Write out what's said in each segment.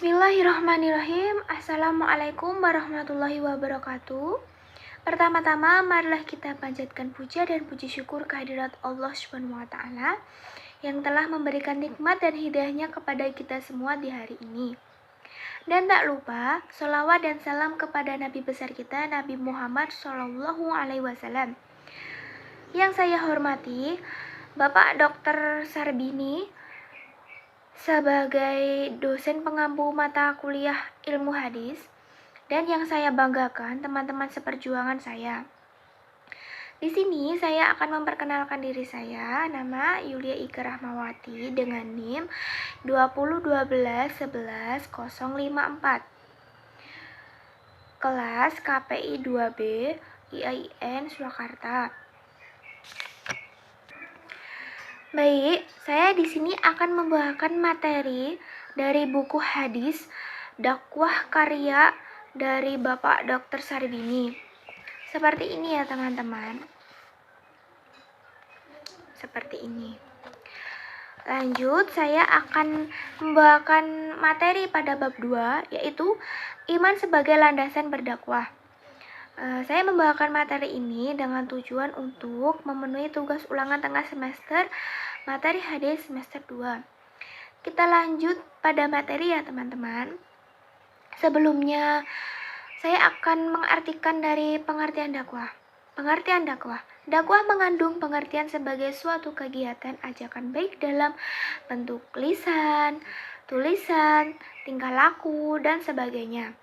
Bismillahirrahmanirrahim. Assalamualaikum warahmatullahi wabarakatuh. Pertama-tama, marilah kita panjatkan puja dan puji syukur kehadirat Allah Subhanahu wa Ta'ala yang telah memberikan nikmat dan hidayahnya kepada kita semua di hari ini. Dan tak lupa, sholawat dan salam kepada Nabi besar kita, Nabi Muhammad SAW. Yang saya hormati, Bapak Dr. Sarbini, sebagai dosen pengampu mata kuliah ilmu hadis, dan yang saya banggakan teman-teman seperjuangan saya. Di sini saya akan memperkenalkan diri saya, nama Yulia Ika Rahmawati dengan NIM 201111054. Kelas KPI 2B IAIN Surakarta. Baik, saya di sini akan membawakan materi dari buku hadis dakwah karya dari Bapak Dr. Sarbini. Seperti ini ya teman-teman. Seperti ini. Lanjut, saya akan membawakan materi pada bab 2, yaitu iman sebagai landasan berdakwah. Saya membawakan materi ini dengan tujuan untuk memenuhi tugas ulangan tengah semester materi hadis semester 2. Kita lanjut pada materi ya teman-teman. Sebelumnya, saya akan mengartikan dari pengertian dakwah. Pengertian dakwah. Dakwah mengandung pengertian sebagai suatu kegiatan ajakan baik dalam bentuk lisan, tulisan, tingkah laku, dan sebagainya.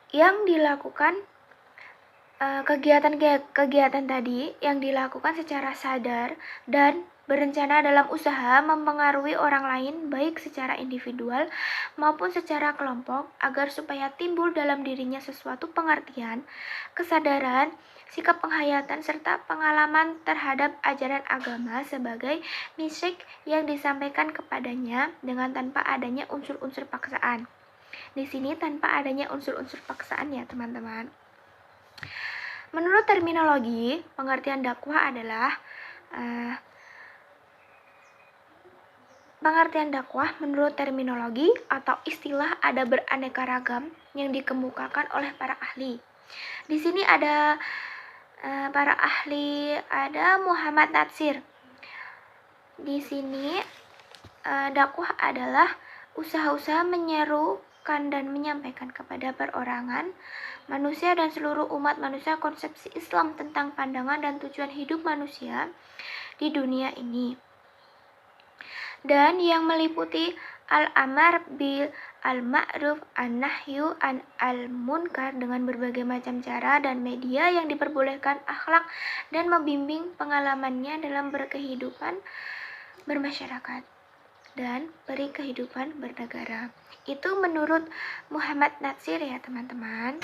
Yang dilakukan kegiatan tadi yang dilakukan secara sadar dan berencana dalam usaha mempengaruhi orang lain baik secara individual maupun secara kelompok agar supaya timbul dalam dirinya sesuatu pengertian, kesadaran, sikap penghayatan serta pengalaman terhadap ajaran agama sebagai misik yang disampaikan kepadanya dengan tanpa adanya unsur-unsur paksaan. Di sini tanpa adanya unsur-unsur paksaan ya teman-teman. Menurut terminologi, pengertian dakwah adalah pengertian dakwah menurut terminologi atau istilah ada beraneka ragam yang dikemukakan oleh para ahli. Di sini ada para ahli, ada Muhammad Natsir. Di sini dakwah adalah usaha-usaha menyerukan dan menyampaikan kepada perorangan, manusia dan seluruh umat manusia konsepsi Islam tentang pandangan dan tujuan hidup manusia di dunia ini. Dan yang meliputi al-amar bil al-ma'ruf an-nahyu an al-munkar dengan berbagai macam cara dan media yang diperbolehkan akhlak dan membimbing pengalamannya dalam berkehidupan bermasyarakat dan berkehidupan bernegara. Itu menurut Muhammad Natsir ya teman-teman.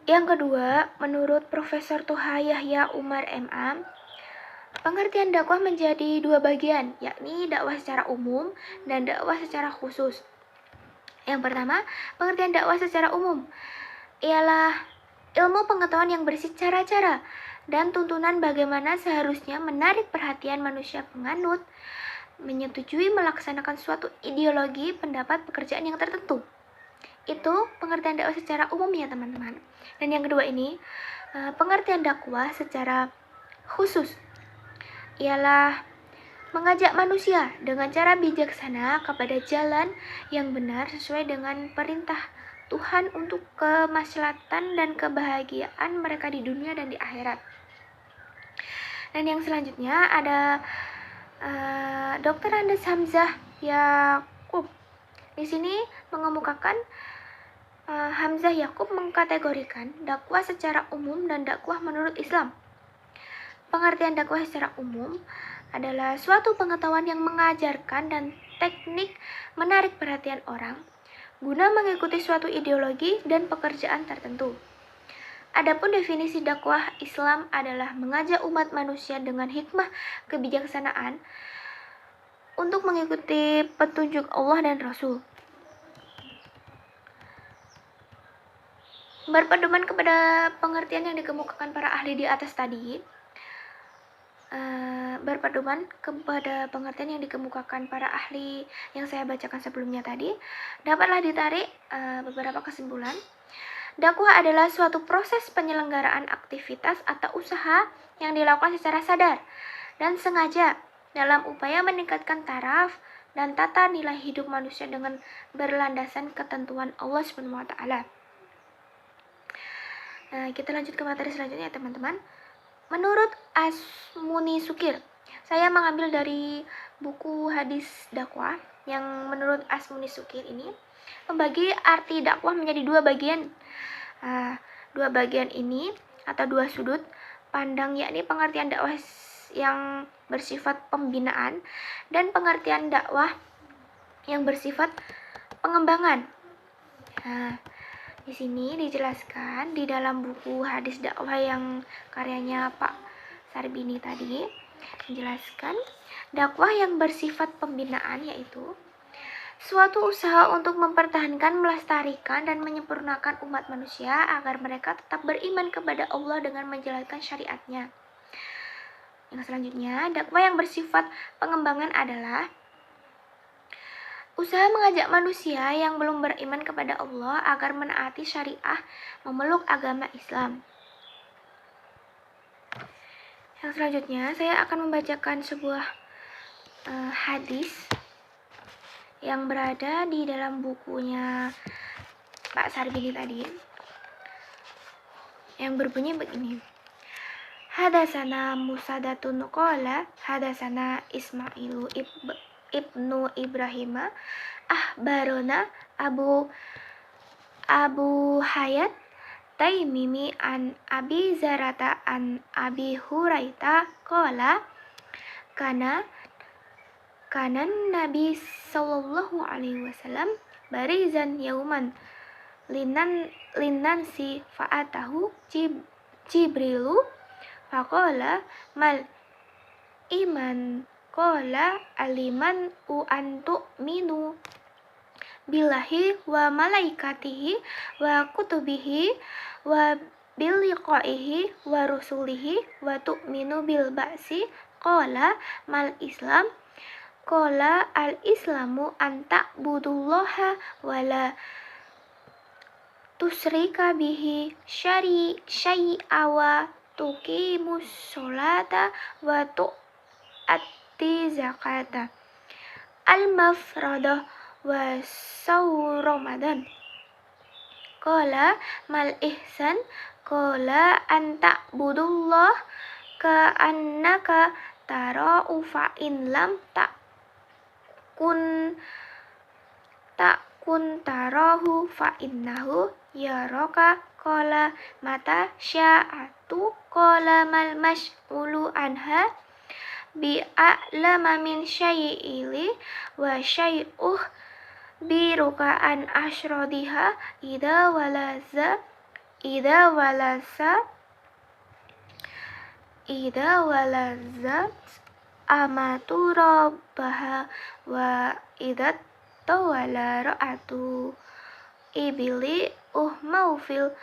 Yang kedua, menurut Profesor Toha Yahya Umar MA, pengertian dakwah menjadi dua bagian, yakni dakwah secara umum dan dakwah secara khusus. Yang pertama, pengertian dakwah secara umum ialah ilmu pengetahuan yang berisi cara-cara dan tuntunan bagaimana seharusnya menarik perhatian manusia penganut, menyetujui melaksanakan suatu ideologi, pendapat, pekerjaan yang tertentu. Itu pengertian dakwah secara umum ya teman-teman. Dan yang kedua ini, pengertian dakwah secara khusus ialah mengajak manusia dengan cara bijaksana kepada jalan yang benar sesuai dengan perintah Tuhan untuk kemaslahatan dan kebahagiaan mereka di dunia dan di akhirat. Dan yang selanjutnya ada Dr. Andes Hamzah Yakub. Di sini mengemukakan Hamzah Yakub mengkategorikan dakwah secara umum dan dakwah menurut Islam. Pengertian dakwah secara umum adalah suatu pengetahuan yang mengajarkan dan teknik menarik perhatian orang guna mengikuti suatu ideologi dan pekerjaan tertentu. Adapun definisi dakwah Islam adalah mengajak umat manusia dengan hikmah kebijaksanaan untuk mengikuti petunjuk Allah dan Rasul. Berpedoman kepada pengertian yang dikemukakan para ahli di atas tadi, berpedoman kepada pengertian yang dikemukakan para ahli yang saya bacakan sebelumnya tadi, dapatlah ditarik beberapa kesimpulan. Dakwah adalah suatu proses penyelenggaraan aktivitas atau usaha yang dilakukan secara sadar dan sengaja dalam upaya meningkatkan taraf dan tata nilai hidup manusia dengan berlandasan ketentuan Allah SWT. Kita lanjut ke materi selanjutnya ya teman-teman. Menurut Asmuni Sukir, saya mengambil dari buku hadis dakwah yang menurut Asmuni Sukir ini membagi arti dakwah menjadi dua bagian. Dua bagian ini atau dua sudut pandang, yakni pengertian dakwah yang bersifat pembinaan dan pengertian dakwah yang bersifat pengembangan. Di sini dijelaskan di dalam buku hadis dakwah yang karyanya Pak Sarbini tadi, menjelaskan dakwah yang bersifat pembinaan yaitu suatu usaha untuk mempertahankan, melestarikan, dan menyempurnakan umat manusia agar mereka tetap beriman kepada Allah dengan menjalankan syariatnya. Yang selanjutnya, dakwah yang bersifat pengembangan adalah usaha mengajak manusia yang belum beriman kepada Allah agar menaati syariah, memeluk agama Islam. Yang selanjutnya, saya akan membacakan sebuah hadis yang berada di dalam bukunya Pak Sarbini tadi, yang berbunyi begini. Hadasana Musadatun qala hadasana Ismailu ibnu Ibrahim ahbarona Abu Hayat Taimimi an Abi Zarata an Abi Hurairah qala kana Nabi sallallahu alaihi wasallam barizan yauman linan si fa'atahu Jibrilu faqala mal iman qala aliman antu minu billahi wa malaikatihi wa kutubihi wa biliqaihi wa rusulihi wa tu'minu bil ba'si qala mal islam qala al islamu anta budullaha wala tusrika bihi syai'a wa tuqimus sholata wa tu'ati zakata al-mafradah wa saum Ramadan. Qala mal ihsan qala anta budullah ka annaka tara'u fa in lam takun tarahu fa innahu yaraka qala mata sya'atu qala mal mas'ulu anha bi'a'lama min syai'ili wa syai'uh birukaan asyrodiha ida walaza amatu rabbaha wa idat tawala ra'atu ibili maufil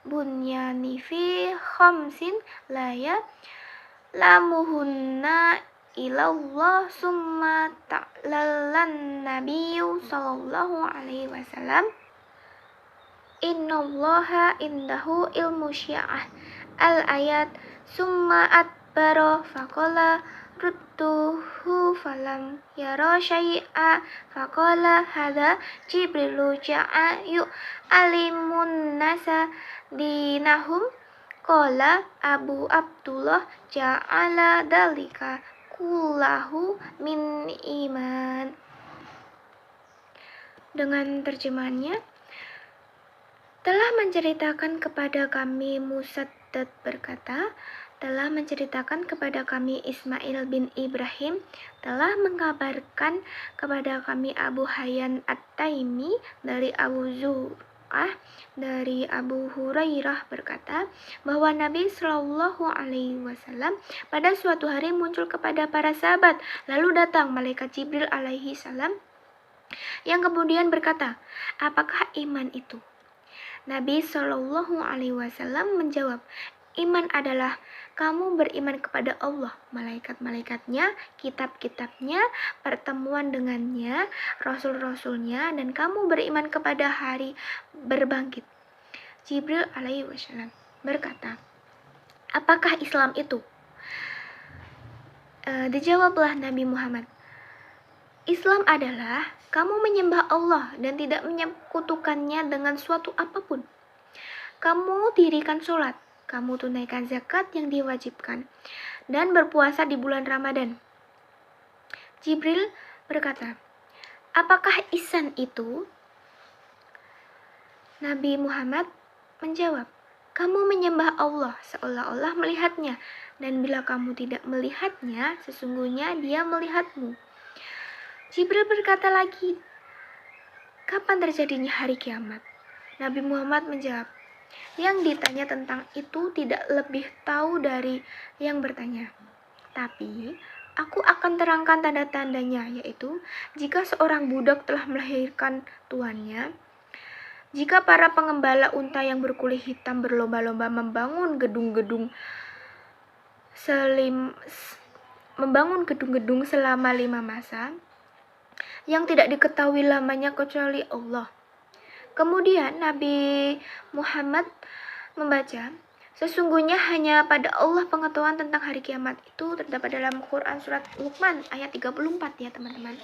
bunyani fi khamsin laya lamuhunna ilallah summa ta'lalan nabiyyu sallallahu alaihi wasallam innallaha indahu ilmu syi'ah al-ayat summa adbara faqala rudduhu falam yara syai'a faqala hadha jibrilu ja'a yu'alimun nasa dinahum qala Abu Abdullah ja'ala dalika kullahu min iman. Dengan terjemahannya, telah menceritakan kepada kami Musaddad berkata, telah menceritakan kepada kami Ismail bin Ibrahim, telah mengabarkan kepada kami Abu Hayyan At-Taimi dari Abu dari Abu Hurairah berkata bahwa Nabi Shallallahu Alaihi Wasallam pada suatu hari muncul kepada para sahabat, lalu datang malaikat Jibril alaihi salam yang kemudian berkata, apakah iman itu? Nabi Shallallahu Alaihi Wasallam menjawab, Iman adalah kamu beriman kepada Allah, malaikat-malaikatnya, kitab-kitabnya, pertemuan dengannya, rasul-rasulnya, dan kamu beriman kepada hari berbangkit. Jibril alaihi wasallam berkata, apakah Islam itu? Dijawablah Nabi Muhammad, Islam adalah kamu menyembah Allah dan tidak menyekutukannya dengan suatu apapun. Kamu dirikan sholat, kamu tunaikan zakat yang diwajibkan, dan berpuasa di bulan Ramadan. Jibril berkata, apakah ihsan itu? Nabi Muhammad menjawab, kamu menyembah Allah seolah-olah melihatnya, dan bila kamu tidak melihatnya, sesungguhnya dia melihatmu. Jibril berkata lagi, kapan terjadinya hari kiamat? Nabi Muhammad menjawab, yang ditanya tentang itu tidak lebih tahu dari yang bertanya. Tapi, aku akan terangkan tanda-tandanya, yaitu jika seorang budak telah melahirkan tuannya, jika para pengembala unta yang berkulit hitam berlomba-lomba membangun gedung-gedung selama 5 masa, yang tidak diketahui lamanya kecuali Allah. Kemudian Nabi Muhammad membaca, sesungguhnya hanya pada Allah pengetahuan tentang hari kiamat. Itu terdapat dalam Quran surat Luqman ayat 34 ya teman-teman.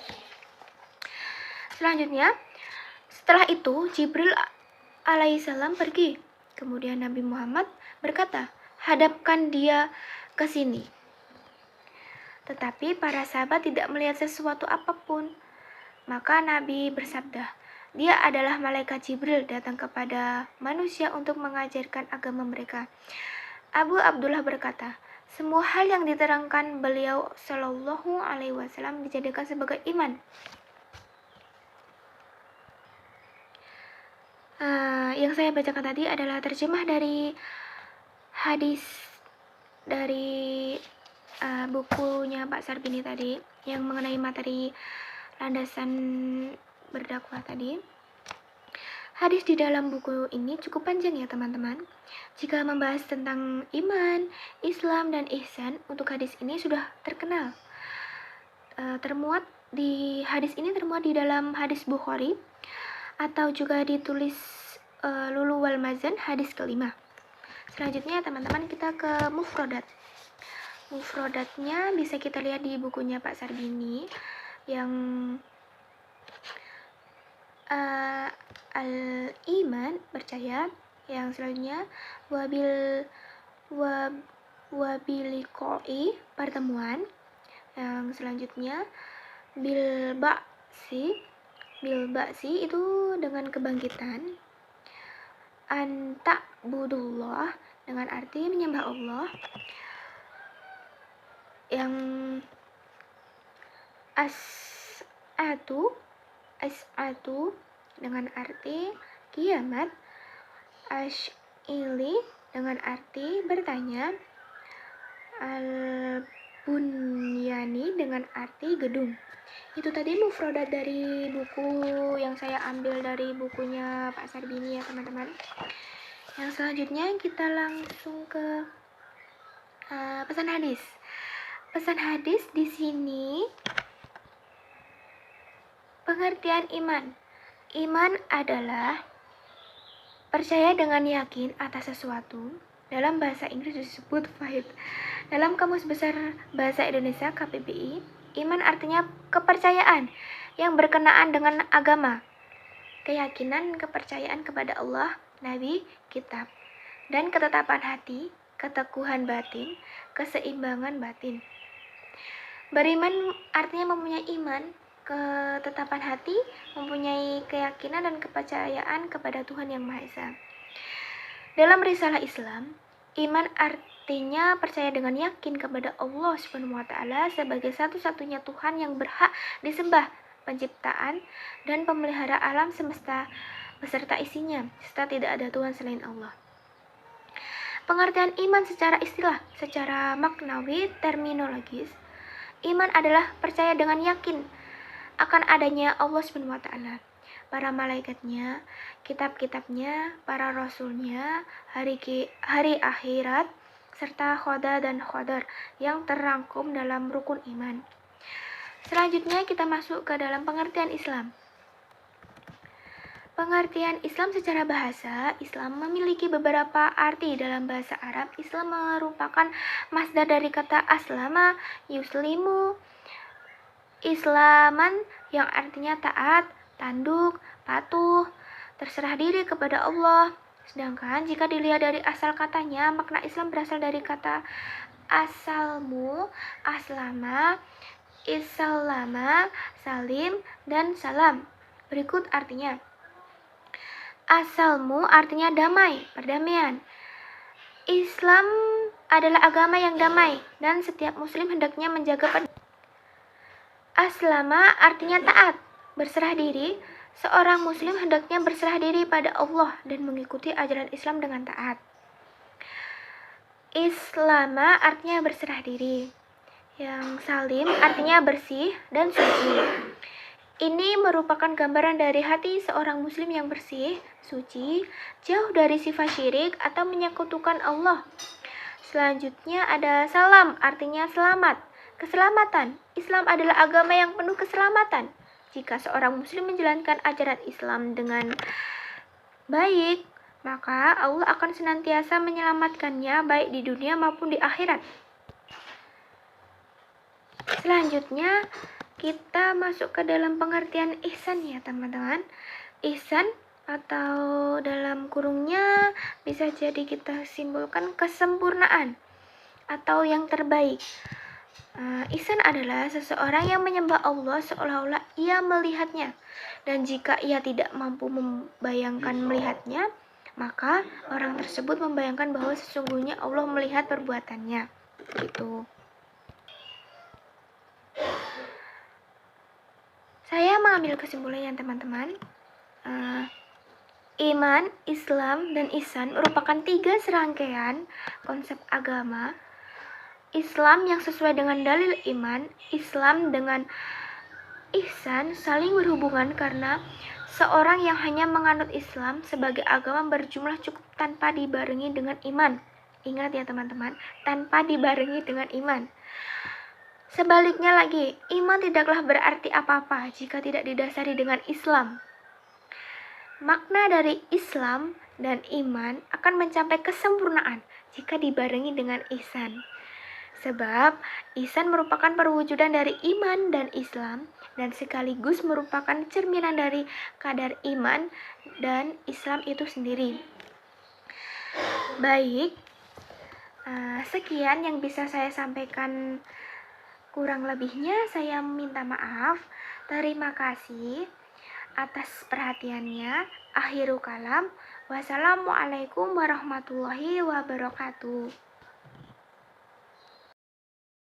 Selanjutnya, setelah itu Jibril alaihissalam pergi. Kemudian Nabi Muhammad berkata, hadapkan dia ke sini. Tetapi para sahabat tidak melihat sesuatu apapun. Maka Nabi bersabda, dia adalah malaikat Jibril datang kepada manusia untuk mengajarkan agama mereka. Abu Abdullah berkata, semua hal yang diterangkan beliau Shallallahu Alaihi Wasallam dijadikan sebagai iman. Yang saya bacakan tadi adalah terjemah dari hadis dari bukunya Pak Sarbini tadi yang mengenai materi landasan berdakwah tadi. Hadis di dalam buku ini cukup panjang ya teman-teman. Jika membahas tentang iman, Islam, dan ihsan, untuk hadis ini sudah terkenal. Hadis ini termuat di dalam hadis Bukhari atau juga ditulis Lulu wal Mazan hadis kelima. Selanjutnya teman-teman kita ke mufrodat. Mufrodatnya bisa kita lihat di bukunya Pak Sarbini yang al-iman percaya, yang selanjutnya wabiliqoi pertemuan, yang selanjutnya bil ba'si itu dengan kebangkitan, anta budullah dengan arti menyembah Allah, yang as'atu dengan arti kiamat, ash'ili dengan arti bertanya, al-bunyani dengan arti gedung. Itu tadi mufrodat dari buku yang saya ambil dari bukunya Pak Sarbini ya teman-teman. Yang selanjutnya kita langsung ke pesan hadis. Pesan hadis di sini pengertian iman. Iman adalah percaya dengan yakin atas sesuatu. Dalam bahasa Inggris disebut faith. Dalam Kamus Besar Bahasa Indonesia KBBI, iman artinya kepercayaan yang berkenaan dengan agama, keyakinan, kepercayaan kepada Allah, Nabi, kitab, dan ketetapan hati, keteguhan batin, keseimbangan batin. Beriman artinya mempunyai iman, ketetapan hati, mempunyai keyakinan dan kepercayaan kepada Tuhan Yang Maha Esa. Dalam risalah Islam, iman artinya percaya dengan yakin kepada Allah Subhanahu wa Ta'ala sebagai satu-satunya Tuhan yang berhak disembah, penciptaan dan pemelihara alam semesta beserta isinya, serta tidak ada Tuhan selain Allah. Pengertian iman secara istilah, secara maknawi terminologis, iman adalah percaya dengan yakin akan adanya Allah Subhanahu wa Ta'ala, para malaikatnya, kitab-kitabnya, para rasulnya, hari akhirat, serta khoda dan khodar yang terangkum dalam rukun iman. Selanjutnya kita masuk ke dalam pengertian Islam. Pengertian Islam secara bahasa, Islam memiliki beberapa arti dalam bahasa Arab. Islam merupakan masdar dari kata aslama, yuslimu, islaman yang artinya taat, tanduk, patuh, terserah diri kepada Allah. Sedangkan jika dilihat dari asal katanya, makna Islam berasal dari kata asalmu, aslama, islama, salim, dan salam. Berikut artinya. Asalmu artinya damai, perdamaian. Islam adalah agama yang damai dan setiap muslim hendaknya menjaga perdamaian. Aslama artinya taat, berserah diri. Seorang muslim hendaknya berserah diri pada Allah dan mengikuti ajaran Islam dengan taat. Islama artinya berserah diri. Yang salim artinya bersih dan suci. Ini merupakan gambaran dari hati seorang muslim yang bersih, suci, jauh dari sifat syirik atau menyekutukan Allah. Selanjutnya ada salam, artinya selamat, keselamatan. Islam adalah agama yang penuh keselamatan. Jika seorang muslim menjalankan ajaran Islam dengan baik, maka Allah akan senantiasa menyelamatkannya baik di dunia maupun di akhirat. Selanjutnya, kita masuk ke dalam pengertian ihsan ya teman-teman. Ihsan atau dalam kurungnya bisa jadi kita simpulkan kesempurnaan atau yang terbaik. Ihsan adalah seseorang yang menyembah Allah seolah-olah ia melihatnya, dan jika ia tidak mampu membayangkan melihatnya, maka orang tersebut membayangkan bahwa sesungguhnya Allah melihat perbuatannya. Gitu. Saya mengambil kesimpulannya teman-teman. Iman, Islam, dan ihsan merupakan 3 serangkaian konsep agama. Islam yang sesuai dengan dalil iman, Islam dengan ihsan saling berhubungan karena seorang yang hanya menganut Islam sebagai agama berjumlah cukup tanpa dibarengi dengan iman. Ingat ya teman-teman, tanpa dibarengi dengan iman. Sebaliknya lagi, iman tidaklah berarti apa-apa jika tidak didasari dengan Islam. Makna dari Islam dan iman akan mencapai kesempurnaan jika dibarengi dengan ihsan. Sebab ihsan merupakan perwujudan dari iman dan Islam dan sekaligus merupakan cerminan dari kadar iman dan Islam itu sendiri. Baik, sekian yang bisa saya sampaikan. Kurang lebihnya saya minta maaf. Terima kasih atas perhatiannya. Akhirul kalam. Wassalamualaikum warahmatullahi wabarakatuh.